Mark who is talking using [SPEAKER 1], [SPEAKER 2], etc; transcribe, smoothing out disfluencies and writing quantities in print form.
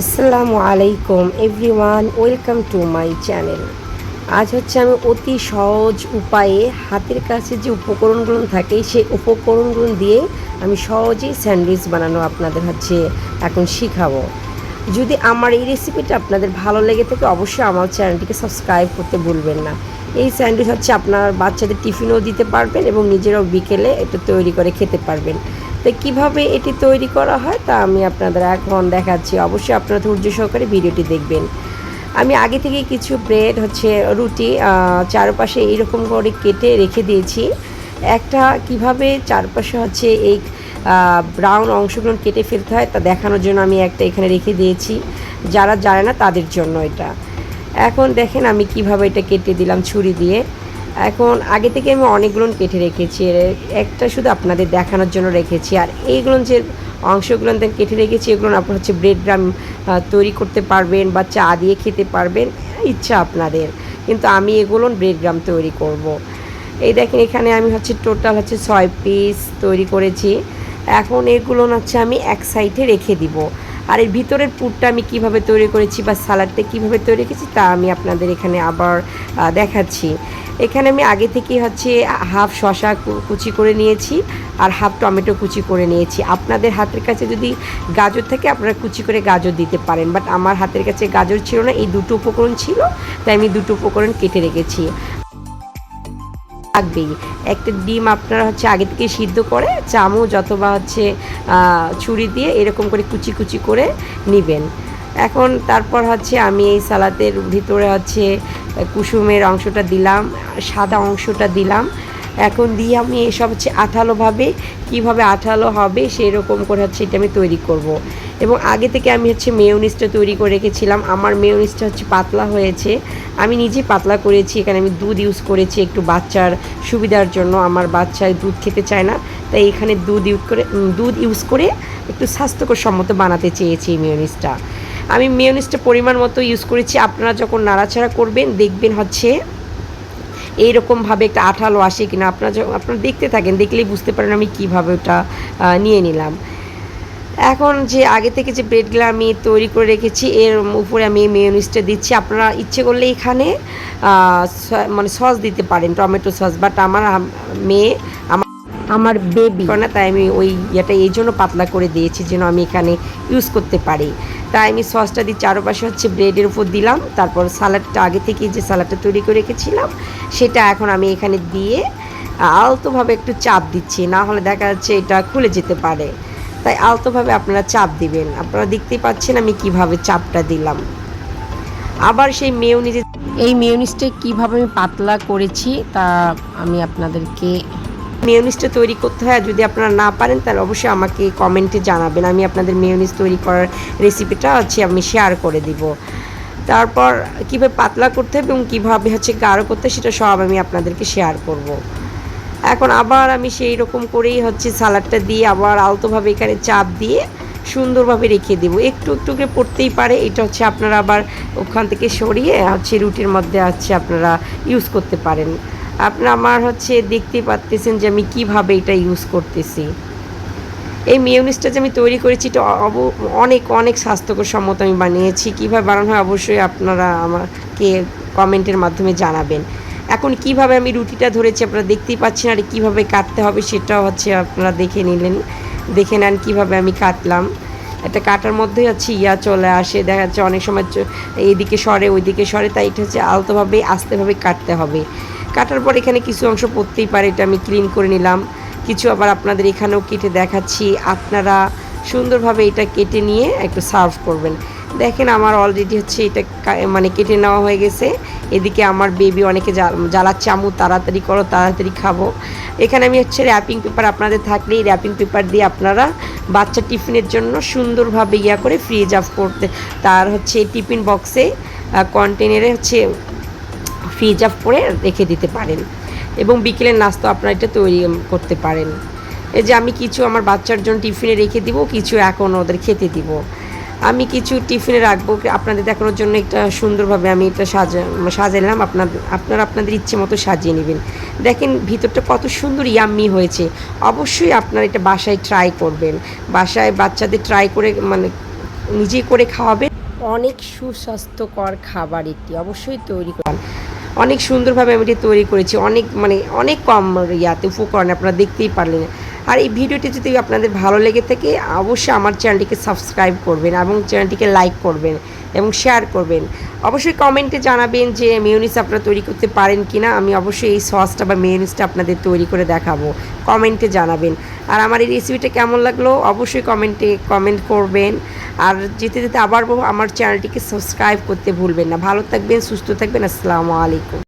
[SPEAKER 1] আসসালামু আলাইকুম everyone, welcome to my channel. আজ হচ্ছে আমি অতি সহজ উপায়ে হাতের কাছে যে উপকরণগুলো থাকে সেই উপকরণগুলো দিয়ে আমি সহজেই স্যান্ডউইচ বানানো আপনাদের হচ্ছে এখন শিখাবো। যদি আমার এই রেসিপিটা আপনাদের ভালো লেগে থাকে অবশ্যই আমার চ্যানেলটিকে সাবস্ক্রাইব করতে ভুলবেন না। এই স্যান্ডউইচ হচ্ছে আপনার বাচ্চাদের টিফিনও দিতে পারবেন এবং নিজেরাও বিকেলে এটা তৈরি করে খেতে পারবেন। তো কীভাবে এটি তৈরি করা হয় তা আমি আপনাদের এখন দেখাচ্ছি। অবশ্যই আপনারা ধৈর্য সহকারে ভিডিওটি দেখবেন। আমি আগে থেকে কিছু ব্রেড হচ্ছে রুটি চারপাশে এইরকম করে কেটে রেখে দিয়েছি। একটা কিভাবে চারপাশে হচ্ছে এই ব্রাউন অংশগুলো কেটে ফেলতে হয় তা দেখানোর জন্য আমি একটা এখানে রেখে দিয়েছি, যারা জানে না তাদের জন্য এটা। এখন দেখেন আমি কিভাবে এটা কেটে দিলাম ছুরি দিয়ে। এখন আগে থেকে আমি অনেকগুলো কেটে রেখেছি, একটা শুধু আপনাদের দেখানোর জন্য রেখেছি। আর এইগুলো যে অংশগুলো কেটে রেখেছি এগুলো আপনার হচ্ছে ব্রেড গ্রাম তৈরি করতে পারবেন বা চা দিয়ে খেতে পারবেন, ইচ্ছা আপনাদের। কিন্তু আমি এগুলো ব্রেড গ্রাম তৈরি করব। এই দেখেন এখানে আমি হচ্ছে টোটাল হচ্ছে 6 পিস তৈরি করেছি। এখন এগুলো হচ্ছে আমি এক সাইডে রেখে দিব। আর এর ভিতরের পুরটা আমি কিভাবে তৈরি করেছি বা সালাডটা কিভাবে তৈরি করেছি তা আমি আপনাদের এখানে আবার দেখাচ্ছি। এখানে আমি আগে থেকে হচ্ছে হাফ শসা কুচি করে নিয়েছি আর হাফ টমেটো কুচি করে নিয়েছি। আপনাদের হাতের কাছে যদি গাজর থাকে আপনারা কুচি করে গাজর দিতে পারেন, বাট আমার হাতের কাছে গাজর ছিল না, এই দুটো উপকরণ ছিল, তাই আমি দুটো উপকরণ কেটে রেখেছি। থাকবেই একটা ডিম আপনারা হচ্ছে আগে থেকে সিদ্ধ করে চামচ অথবা হচ্ছে ছুরি দিয়ে এরকম করে কুচি কুচি করে নেবেন। এখন তারপর হচ্ছে আমি এই সালাদের ভিতরে হচ্ছে কুসুমের অংশটা দিলাম, সাদা অংশটা দিলাম। এখন দিয়ে আমি এসব হচ্ছে আঠালোভাবে কীভাবে আঠালো হবে সেই রকম করে হচ্ছে এটা আমি তৈরি করব। এবং আগে থেকে আমি হচ্ছে মেয়োনিজটা তৈরি করে রেখেছিলাম। আমার মেয়োনিজটা হচ্ছে পাতলা হয়েছে, আমি নিজে পাতলা করেছি। এখানে আমি দুধ ইউজ করেছি একটু বাচ্চার সুবিধার জন্য, আমার বাচ্চা দুধ খেতে চায় না, তাই এখানে দুধ ইউজ করে একটু স্বাস্থ্যকর সম্মত বানাতে চেয়েছি এই মেয়োনিজটা। আমি মেয়োনিজটা পরিমাণ মতো ইউজ করেছি। আপনারা যখন নাড়াচাড়া করবেন দেখবেন হচ্ছে এইরকমভাবে একটা আঠালো আসে কিনা, আপনারা দেখতে থাকেন, দেখলেই বুঝতে পারেন আমি কীভাবে ওটা নিয়ে নিলাম। এখন যে আগে থেকে যে ব্রেডগুলো আমি তৈরি করে রেখেছি এর উপরে আমি মেয়োনিজটা দিচ্ছি। আপনারা ইচ্ছে করলে এখানে মানে সস দিতে পারেন, টমেটো সস, বাট আমার মেয়ে আমার বেবি না, তাই আমি ওই ইয়েটা এই জন্য পাতলা করে দিয়েছি যেন আমি এখানে ইউজ করতে পারি। তাই আমি সসটা দিয়ে চারপাশে হচ্ছে ব্রেডের উপর দিলাম। তারপর সালাডটা আগে থেকে যে সালাডটা তৈরি করে রেখেছিলাম সেটা এখন আমি এখানে দিয়ে আলতোভাবে একটু চাপ দিচ্ছি, না হলে দেখা যাচ্ছে এটা খুলে যেতে পারে, তাই আলতোভাবে আপনারা চাপ দিবেন। আপনারা দেখতেই পাচ্ছেন আমি কিভাবে চাপটা দিলাম। আবার সেই মেয়োনিজটা কিভাবে আমি পাতলা করেছি তা আমি আপনাদেরকে মেয়োনিজটা তৈরি করতে হয়। যদি আপনারা না পারেন তাহলে অবশ্যই আমাকে কমেন্টে জানাবেন, আমি আপনাদের মেয়োনিজ তৈরি করার রেসিপিটা হচ্ছে আমি শেয়ার করে দিব। তারপর কীভাবে পাতলা করতে হবে এবং কীভাবে হচ্ছে গাঢ় করতে সেটা সব আমি আপনাদেরকে শেয়ার করব। এখন আবার আমি সেই রকম করেই হচ্ছে সালাডটা দিয়ে আবার আলতোভাবে এখানে চাপ দিয়ে সুন্দরভাবে রেখে দেবো। একটু একটু করে পড়তেই পারে, এটা হচ্ছে আপনারা আবার ওখান থেকে সরিয়ে হচ্ছে রুটির মধ্যে হচ্ছে আপনারা ইউজ করতে পারেন। আপনারা আমার হচ্ছে দেখতে পাচ্ছেন যে আমি কিভাবে এটা ইউজ করতেছি। এই মেয়োনিজটা যে আমি তৈরি করেছি এটা অনেক অনেক স্বাস্থ্যকর সম্মত আমি বানিয়েছি। কীভাবে বানানো হয় অবশ্যই আপনারা আমাকে কমেন্টের মাধ্যমে জানাবেন। এখন কিভাবে আমি রুটিটা ধরেছি আপনারা দেখতেই পাচ্ছেন, আর কীভাবে কাটতে হবে সেটাও হচ্ছে আপনারা দেখে নেন কীভাবে আমি কাটলাম। এটা কাটার মধ্যেই হচ্ছে চলে আসে, দেখা যাচ্ছে অনেক সময় এইদিকে সরে ওইদিকে সরে, তাই এটা হচ্ছে আলতোভাবে আস্তেভাবে কাটতে হবে। কাটার পর এখানে কিছু অংশ পড়তেই পারে, এটা আমি ক্লিন করে নিলাম। কিছু আবার আপনাদের এখানেও কেটে দেখাচ্ছি, আপনারা সুন্দরভাবে এটা কেটে নিয়ে একটু সার্ভ করবেন। দেখেন আমার অলরেডি হচ্ছে এটা মানে কেটে নেওয়া হয়ে গেছে। এদিকে আমার বেবি অনেকে জ্বালাচ্ছে, আম্মু তাড়াতাড়ি করো, তাড়াতাড়ি খাবো। এখানে আমি হচ্ছে র্যাপিং পেপার আপনাদের থাকলে এই র্যাপিং পেপার দিয়ে আপনারা বাচ্চা টিফিনের জন্য সুন্দরভাবে করে ফ্রিজ অফ করতে, তার হচ্ছে টিফিন বক্সে কন্টেনারে হচ্ছে ফ্রিজ অফ করে রেখে দিতে পারেন এবং বিকেলের নাস্তা আপনারা এটা তৈরি করতে পারেন। এই যে আমি কিছু আমার বাচ্চার জন্য টিফিনে রেখে দিব, কিছু এখন ওদের খেতে দিব। আমি কিছু টিফিনে রাখবো আপনাদের দেখানোর জন্য, একটা সুন্দরভাবে আমি এটা সাজালাম। আপনারা আপনাদের ইচ্ছে মতো সাজিয়ে নেবেন। দেখেন ভিতরটা কত সুন্দর ইয়াম্মি হয়েছে। অবশ্যই আপনারা এটা বাসায় ট্রাই করবেন, বাসায় বাচ্চাদের ট্রাই করে মানে নিজেই করে খাওয়াবেন। অনেক সুস্বাস্থ্যকর খাবার এটি, অবশ্যই তৈরি করুন। অনেক সুন্দরভাবে আমি এটি তৈরি করেছি, অনেক কম ইয়াতে উপকরণে, আপনারা দেখতেই পারলেন। আর এই ভিডিওটি যদি আপনাদের ভালো লেগে থাকে অবশ্যই আমার চ্যানেলটিকে সাবস্ক্রাইব করবেন এবং চ্যানেলটিকে লাইক করবেন এবং শেয়ার করবেন। অবশ্যই কমেন্টে জানাবেন যে মেয়োনিজ আপনারা তৈরি করতে পারেন কি না। আমি অবশ্যই এই সসটা বা মেয়োনিজটা আপনাদের তৈরি করে দেখাবো, কমেন্টে জানাবেন। আর আমার এই রেসিপিটা কেমন লাগলো অবশ্যই কমেন্ট করবেন। আর যেতে যেতে আবার আমার চ্যানেলটিকে সাবস্ক্রাইব করতে ভুলবেন না। ভালো থাকবেন, সুস্থ থাকবেন। আসসালামু আলাইকুম।